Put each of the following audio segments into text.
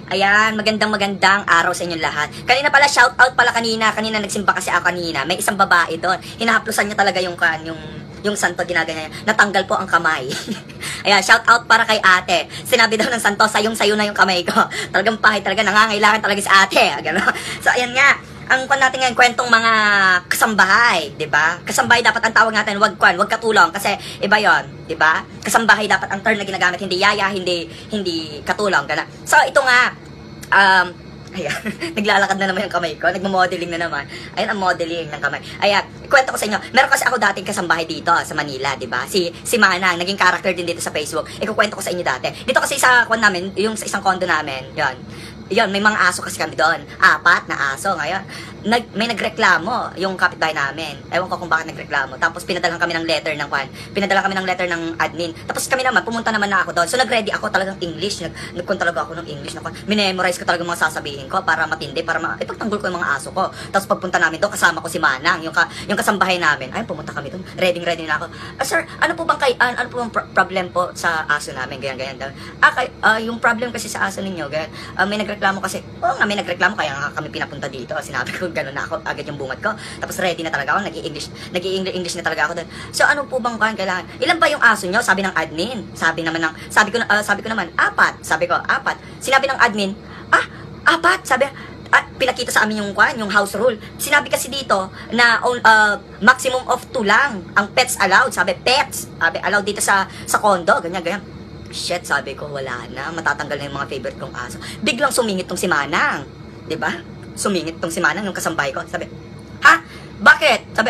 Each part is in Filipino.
Ayan, magandang araw sa inyong lahat. Kanina pala, shout out pala kanina nagsimba kasi ako kanina. May isang babae doon. Hinahaplusan niya talaga yung santo, ginaganya niya. Natanggal po ang kamay. Ayan, shout out para kay ate. Sinabi daw ng santo, sayong-sayo na yung kamay ko. Talagang pahit talaga, nangangailangan talaga si ate. Gano'n. So, ayan nga. Ang kwan natin ngayon, kwentong mga kasambahay, 'di ba? Kasambahay dapat ang tawag natin, wag katulong kasi iba 'yon, 'di ba? Kasambahay dapat ang term na ginagamit, hindi yaya, hindi katulong, gana. So ito nga ayan, naglalakad na naman yung kamay ko, nagmo-modeling na naman. Ayan ang modeling ng kamay. Ayan, ikwento ko sa inyo. Meron kasi ako dating kasambahay dito sa Manila, 'di ba? Si Manang, naging character din dito sa Facebook. Ikukwento ko sa inyo dati. Dito kasi sa kwan namin, yung sa isang condo namin, 'yon. Yun, may mga aso kasi kami doon. 4 na aso. Ngayon, may nagreklamo yung kapitbahay namin. Ewan ko kung bakit nagreklamo. Tapos pinadala kami ng letter ng admin. Tapos kami naman, pumunta naman na ako doon. So nag-ready ako talagang English. Nagkun talaga ako ng English. Minemorize ko talaga mga sasabihin ko para matindi, para ipagtanggol ko yung mga aso ko. Tapos pagpunta namin doon, kasama ko si Manang, yung kasambahay namin. Ay, pumunta kami doon. Ready na ako. Sir, ano po bang problem po sa aso namin? Ganyan. Yung problem kasi sa aso ninyo, ganyan. May nagreklamo kasi, may nagreklamo kaya nga kami pinapunta dito. Sinabi ko, gano'n na ako, agad yung bungat ko. Tapos ready na talaga ako, nag-i-English na talaga ako doon. So ano po bang kailangan? Ilan ba yung aso nyo? Sabi ng admin. Sabi ko naman, 4. Sabi ko, 4. Sinabi ng admin, 4. Sabi, pinakita sa amin yung house rule. Sinabi kasi dito na maximum of 2 lang ang pets allowed. Sabi, pets. Sabi, allowed dito sa condo. Ganyan. Shit, sabi ko, wala na. Matatanggal na yung mga favorite kong aso. Biglang sumingit tong si Manang. 'Di ba? Sumingit tong si Manang, yung kasambahay ko. Sabi, ha? Bakit? Sabi,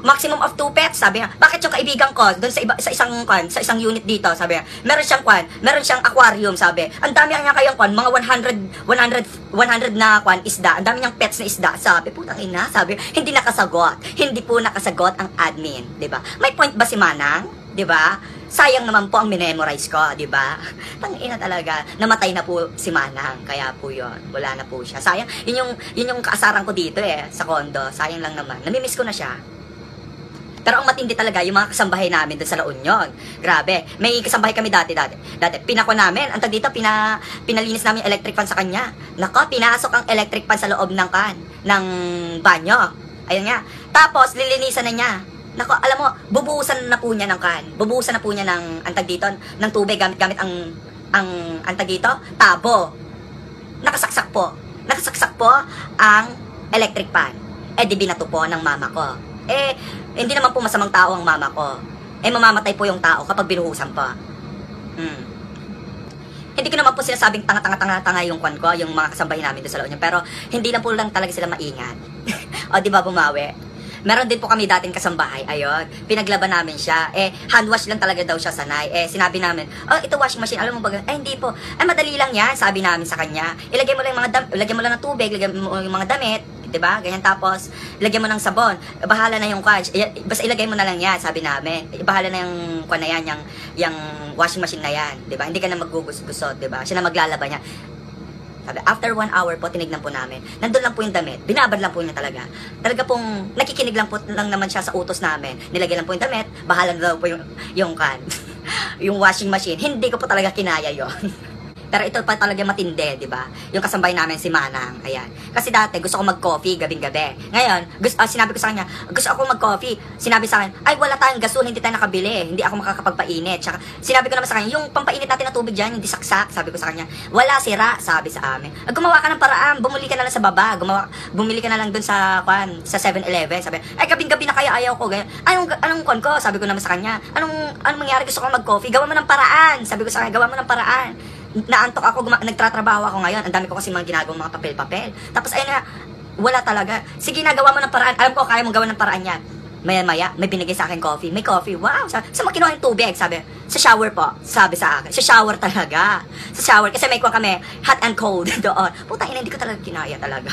maximum of 2 pets. Sabi niya, bakit yung kaibigan ko doon sa isang unit dito, sabi niya, meron siyang aquarium, sabi. Ang dami niya kayang mga 100 na isda. Ang dami niyang pets na isda. Sabi, putang ina, sabi, hindi po nakasagot ang admin, 'di ba? May point ba si Manang? 'Di ba? Sayang naman po ang minemorize ko, 'di ba? Tangina talaga. Namatay na po si Manang, kaya po 'yon. Wala na po siya. Sayang, yun yung kaasaran ko dito sa condo. Sayang lang naman. Namimiss ko na siya. Pero ang matindi talaga yung mga kasambahay namin doon sa La Union. Grabe. May kasambahay kami dati. Pinako namin, ang tag dito, pinalinis namin electric fan sa kanya. Nako, pinasok ang electric fan sa loob ng banyo. Ayun nga. Tapos lilinisan na niya. Nako, alam mo, bubuhusan na po niya ng antag dito, ng tubig gamit ang antag dito, tabo. Nakasaksak po ang electric pan. Di binato po ng mama ko. Hindi naman po masamang tao ang mama ko. Mamamatay po yung tao kapag binuhusan pa. Hindi ko naman po sinasabing tanga yung yung mga kasambahay namin doon sa La Union, pero hindi lang po talaga sila maingat. O, di ba bumawi? Meron din po kami dating kasambahay, ayun, pinaglaban namin siya, hand wash lang talaga daw siya sanay, sinabi namin, ito washing machine, alam mo ba, hindi po, madali lang yan, sabi namin sa kanya, ilagay mo lang ng tubig, lagyan mo yung mga damit, diba, ganyan, tapos, lagyan mo ng sabon, bahala na yung basta ilagay mo na lang yan, sabi namin, bahala na yung na yan, yung washing machine na yan, diba, hindi ka na maggugusot, diba, siya na maglalaban niya. Sabi, after 1 hour po, tinignan po namin. Nandun lang po yung damit. Binabad lang po niya talaga. Talaga pong, nakikinig lang po lang naman siya sa utos namin. Nilagay lang po yung damit, bahala na daw po yung yung washing machine. Hindi ko po talaga kinaya yon. Pero ito pa talaga matindi, di ba? Yung kasambay namin si Manang, ayan. Kasi dati, gusto ko mag-coffee gabing-gabi. Ngayon, sinabi ko sa kanya, gusto ako mag-coffee. Sinabi sa akin, ay, wala tayong gasol, hindi tayo nakabili. Hindi ako makakapagpainit. Tsaka, sinabi ko naman sa kanya, yung pampainit natin na tubig dyan, hindi saksak. Sabi ko sa kanya, wala, sira, sabi sa amin. Gumawa ka ng paraan, bumili ka na lang sa baba. Bumili ka na lang dun sa 7-Eleven. Sabi, ay, gabing-gabi na kaya ayaw ko. Ganyan. Anong kon ko? Sabi ko naman sa kanya, anong mangyari, gusto ko mag-coffee? Gawa mo ng paraan. Sabi ko sa kanya, gawa mo ng paraan. Naantok ako, nagtatrabaho ako ngayon. Ang dami ko kasi mga ginagawang mga papel-papel. Tapos ayun na, wala talaga. Sige, nagawa mo ng paraan. Alam ko, kaya mong gawa ng paraan yan. Maya-maya, may binigay sa akin coffee. May coffee. Wow! Saan mo kinuha yung tubig? Sabi, sa shower po. Sabi sa akin. Sa shower talaga. Sa shower. Kasi may kuha kami, hot and cold doon. Puta, hindi ko talaga kinaya talaga.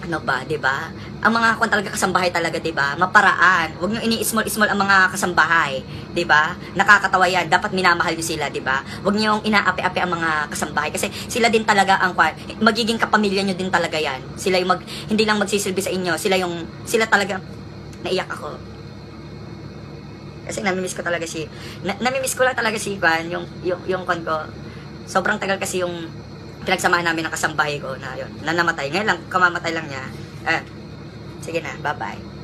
Ano ba, 'di ba? Ang mga talaga kasambahay talaga, 'di ba? Maparaan. Huwag niyo ini-small ang mga kasambahay, 'di ba? Nakakatawa 'yan. Dapat minamahal niyo sila, 'di ba? Huwag niyo inaapi-api ang mga kasambahay kasi sila din talaga ang magiging kapamilya niyo din talaga 'yan. Sila yung hindi lang magsisilbi sa inyo, sila talaga. Naiyak ako. Kasi namimiss ko talaga namimiss ko lang talaga yung ko. Sobrang tagal kasi yung pinagsamahan namin ng kasambahay ko na yun, na namatay. Ngayon lang, kamamatay lang niya. Sige na, bye-bye.